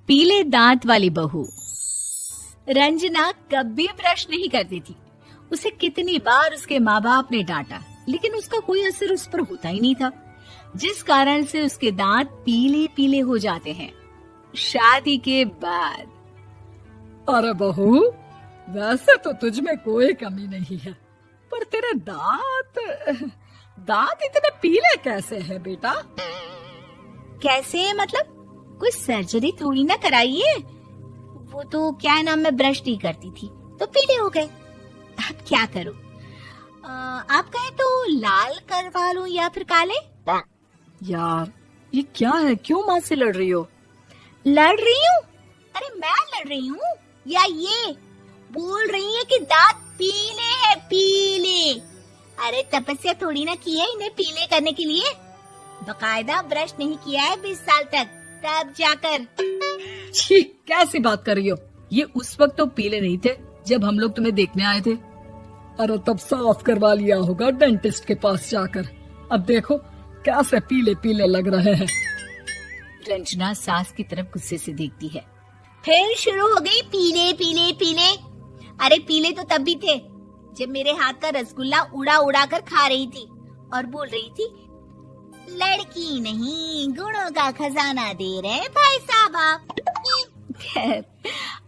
पीले दांत वाली बहू। रंजना कभी ब्रश नहीं करती थी। उसे कितनी बार उसके माँ बाप ने डांटा, लेकिन उसका कोई असर उस पर होता ही नहीं था, जिस कारण से उसके दांत पीले पीले हो जाते हैं। शादी के बाद। अरे बहू, वैसे तो तुझ में कोई कमी नहीं है, पर तेरे दांत इतने पीले कैसे हैं बेटा? कैसे मतलब? कोई सर्जरी थोड़ी ना कराइए। वो तो क्या नाम, मैं ब्रश नहीं करती थी तो पीले हो गए। अब क्या करूं? आप कहें तो लाल करवा लूं या फिर काले? यार ये क्या है, क्यों माँ से लड़ रही हो? लड़ रही हूँ? अरे मैं लड़ रही हूँ या ये बोल रही है कि दांत पीले हैं, पीले। अरे तपस्या थोड़ी ना की है इन्हें पीले करने के लिए। बकायदा ब्रश नहीं किया है 20 साल तक, तब जाकर। छी, कैसी बात कर रही हो? ये उस वक्त तो पीले नहीं थे जब हम लोग तुम्हें देखने आए थे। अरे तब साफ करवा लिया होगा डेंटिस्ट के पास जाकर। अब देखो कैसे पीले पीले लग रहे हैं। रंजना सास की तरफ गुस्से से देखती है। फिर शुरू हो गई पीले पीले पीले। अरे पीले तो तब भी थे जब मेरे हाथ का रसगुल्ला उड़ा उड़ा कर खा रही थी और बोल रही थी, लड़की नहीं गुणों का खजाना दे रहे भाई साहब आप। खैर,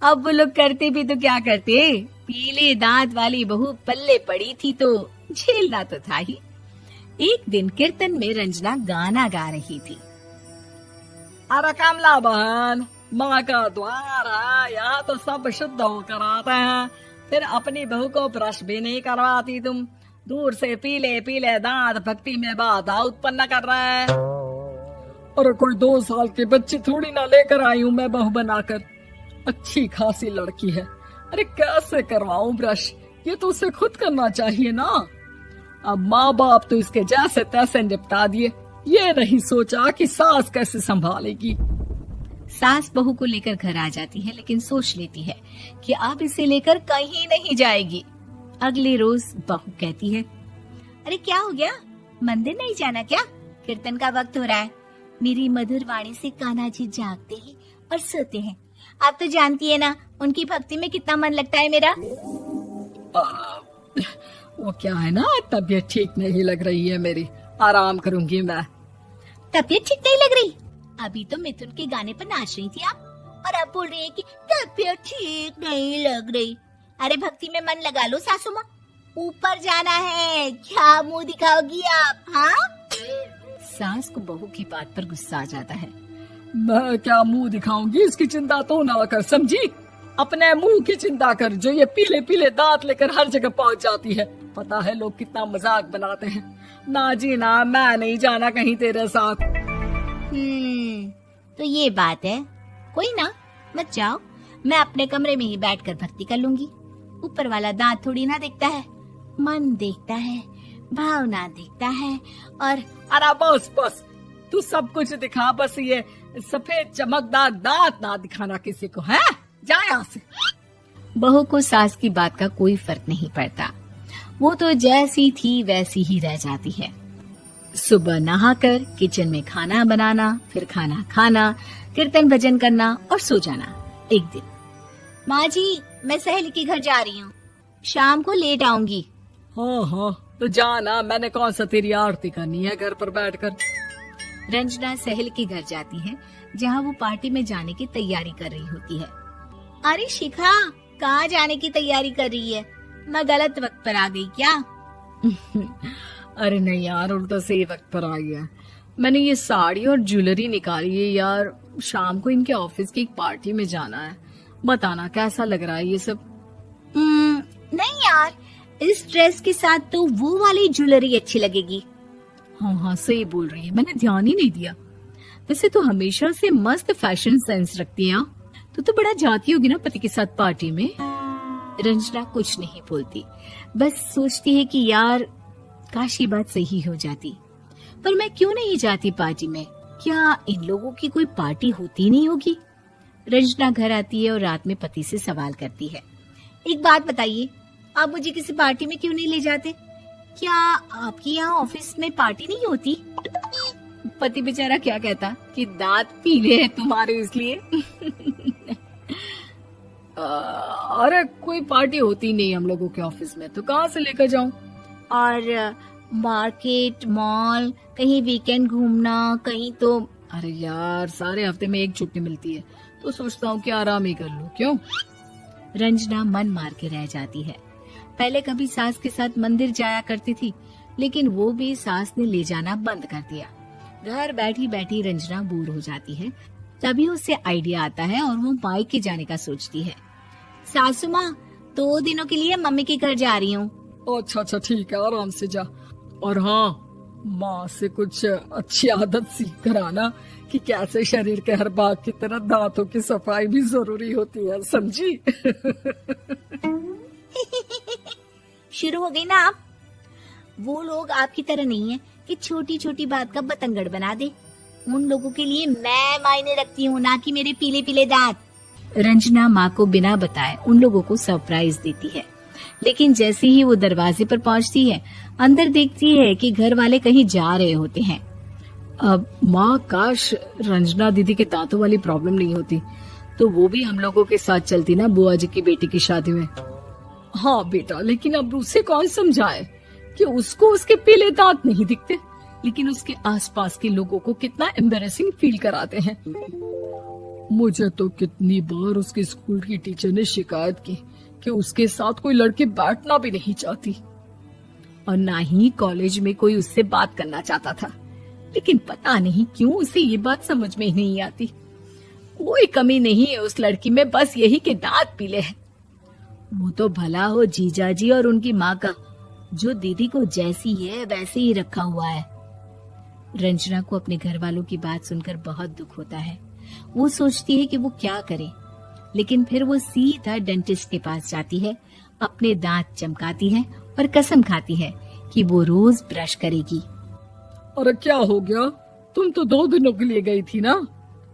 अब वो लोग करते भी तो क्या करते, पीले दांत वाली बहू पल्ले पड़ी थी तो झेलना तो था ही। एक दिन कीर्तन में रंजना गाना गा रही थी। अरे कमला बहन, माँ का द्वार है, यहाँ तो सब शुद्ध होकर आते हैं, फिर अपनी बहू को ब्रश भी नहीं करवाती तुम। दूर से पीले पीले दांत भक्ति में बाधा उत्पन्न कर रहे हैं। अरे कोई 2 साल की बच्ची थोड़ी ना लेकर आई हूँ मैं बहू बनाकर। अच्छी खासी लड़की है, अरे कैसे करवाऊं ब्रश? ये तो उसे खुद करना चाहिए ना। अब माँ बाप तो इसके जैसे तैसे निपटा दिए, ये नहीं सोचा कि सास कैसे संभालेगी। सास बहू को लेकर घर आ जाती है, लेकिन सोच लेती है कि अब इसे लेकर कहीं नहीं जाएगी। अगले रोज बहू कहती है, अरे क्या हो गया, मंदिर नहीं जाना क्या? कीर्तन का वक्त हो रहा है। मेरी मधुर वाणी से कान्हा जी जागते हैं और सोते हैं। आप तो जानती है ना उनकी भक्ति में कितना मन लगता है मेरा। वो क्या है ना, तबीयत ठीक नहीं लग रही है मेरी, आराम करूंगी मैं। तबीयत ठीक नहीं लग रही? अभी तो मिथुन के गाने पर नाच रही थी आप, और अब बोल रही है कि तबीयत ठीक नहीं लग रही। अरे भक्ति में मन लगा लो सासू माँ, ऊपर जाना है, क्या मुंह दिखाओगी आप? हाँ? सास को बहू की बात पर गुस्सा आ जाता है। मैं क्या मुंह दिखाऊंगी, इसकी चिंता तो ना कर, समझी? अपने मुंह की चिंता कर, जो ये पीले पीले दांत लेकर हर जगह पहुंच जाती है। पता है लोग कितना मजाक बनाते हैं। ना जी ना, मैं नहीं जाना कहीं तेरे साथ। तो ये बात है, कोई ना, मत जाओ, मैं अपने कमरे में ही बैठकर भक्ति कर लूंगी। ऊपर वाला दांत थोड़ी ना देखता है, मन देखता है, भावना देखता है। और अरे बस बस, तू सब कुछ दिखा, बस ये सफेद चमकदार दांत ना दिखाना किसी को, है? जा यहाँ से। बहू को सास की बात का कोई फर्क नहीं पड़ता, वो तो जैसी थी वैसी ही रह जाती है। सुबह नहाकर किचन में खाना बनाना, फिर खाना खाना, कीर्तन भजन करना और सो जाना। एक दिन, माँ जी मैं सहेली के घर जा रही हूँ, शाम को लेट आऊंगी। हाँ हाँ तो जाना, मैंने कौन सा तेरी आरती करनी है घर पर बैठकर। रंजना सहेली के घर जाती है, जहाँ वो पार्टी में जाने की तैयारी कर रही होती है। अरे शिखा, कहाँ जाने की तैयारी कर रही है? मैं गलत वक्त पर आ गई क्या? अरे नहीं यार, उल्टा सही वक्त पर आ गया। मैंने ये साड़ी और ज्वेलरी निकाली है यार, शाम को इनके ऑफिस की एक पार्टी में जाना है। बताना कैसा लग रहा है ये सब? नहीं यार, इस ड्रेस के साथ तो वो वाली ज्वेलरी अच्छी लगेगी। हाँ हाँ सही बोल रही है, मैंने ध्यान ही नहीं दिया। वैसे तो हमेशा से मस्त फैशन सेंस रखती है। तो बड़ा जाती होगी ना पति के साथ पार्टी में। रंजना कुछ नहीं बोलती, बस सोचती है कि यार काश ये बात सही हो जाती, पर मैं क्यों नहीं जाती पार्टी में? क्या इन लोगों की कोई पार्टी होती नहीं होगी? रंजना घर आती है और रात में पति से सवाल करती है, एक बात बताइए, आप मुझे किसी पार्टी में क्यों नहीं ले जाते? क्या आपके यहाँ ऑफिस में पार्टी नहीं होती? पति बेचारा क्या कहता कि दांत पीले हैं तुम्हारे इसलिए। अरे कोई पार्टी होती नहीं हम लोगों के ऑफिस में, तो कहाँ से लेकर जाऊं? और मार्केट, मॉल, कहीं वीकेंड घूमना, कहीं तो। अरे यार, सारे हफ्ते में एक छुट्टी मिलती है, तो सोचता हूँ कि आराम ही कर लूं। क्यों? रंजना मन मार के रह जाती है। पहले कभी सास के साथ मंदिर जाया करती थी, लेकिन वो भी सास ने ले जाना बंद कर दिया। घर बैठी बैठी रंजना बोर हो जाती है। तभी उसे आइडिया आता है और वो मायके जाने का सोचती है। सासू माँ, 2 दिनों के लिए मम्मी के घर जा रही हूँ। अच्छा ठीक है, आराम से जा। और हाँ, माँ से कुछ अच्छी आदत सीख कर आना कि कैसे शरीर के हर भाग की तरह दांतों की सफाई भी जरूरी होती है, समझी? शुरू हो गई ना आप। वो लोग आपकी तरह नहीं है कि छोटी छोटी बात का बतंगड़ बना दे। उन लोगों के लिए मैं मायने रखती हूँ, ना कि मेरे पीले पीले दांत। रंजना माँ को बिना बताए उन लोगों को सरप्राइज देती है, लेकिन जैसे ही वो दरवाजे पर पहुँचती है, अंदर देखती है कि घर वाले कहीं जा रहे होते हैं। अब माँ, काश रंजना दीदी के दांतों वाली प्रॉब्लम नहीं होती, तो वो भी हम लोगों के साथ चलती ना बुआ जी की बेटी की शादी में। हाँ बेटा, लेकिन अब उसे कौन समझाए कि उसको उसके पीले दांत नहीं दिखते, लेकिन उसके आसपास के लोगों को कितना एम्बैरेसिंग फील कराते हैं। मुझे तो कितनी बार उसके स्कूल की टीचर ने शिकायत की कि उसके साथ कोई लड़की बैठना भी नहीं चाहती, और ना ही कॉलेज में कोई उससे बात करना चाहता था। लेकिन पता नहीं क्यों उसे ये बात समझ में ही नहीं आती। कोई कमी नहीं है उस लड़की में, बस यही कि दांत पीले हैं। वो तो भला हो जीजा जी और उनकी माँ का, जो दीदी को जैसी है वैसे ही रखा हुआ है। रंजना को अपने घर वालों की बात सुनकर बहुत दुख होता है। वो सोचती है कि वो क्या करे, लेकिन फिर वो सीधा डेंटिस्ट के पास जाती है, अपने दांत चमकाती है और कसम खाती है कि वो रोज ब्रश करेगी। अरे क्या हो गया? तुम तो 2 दिनों के लिए गई थी ना,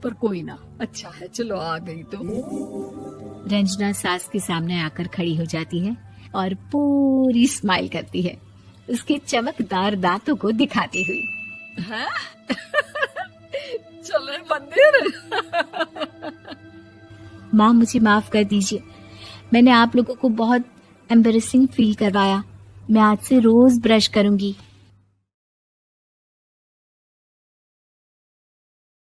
पर कोई ना, अच्छा है, चलो आ गई तो। रंजना सास के सामने आकर खड़ी हो जाती है और पूरी स्माइल करती है, उसके चमकदार दांतों को दिखाती हुई। हैं? चले मंदिर। माँ, मुझे माफ कर दीजिए, मैंने आप लोगों को बहुत एम्बैरेसिंग फील करवाया। मैं आज से रोज ब्रश करूंगी।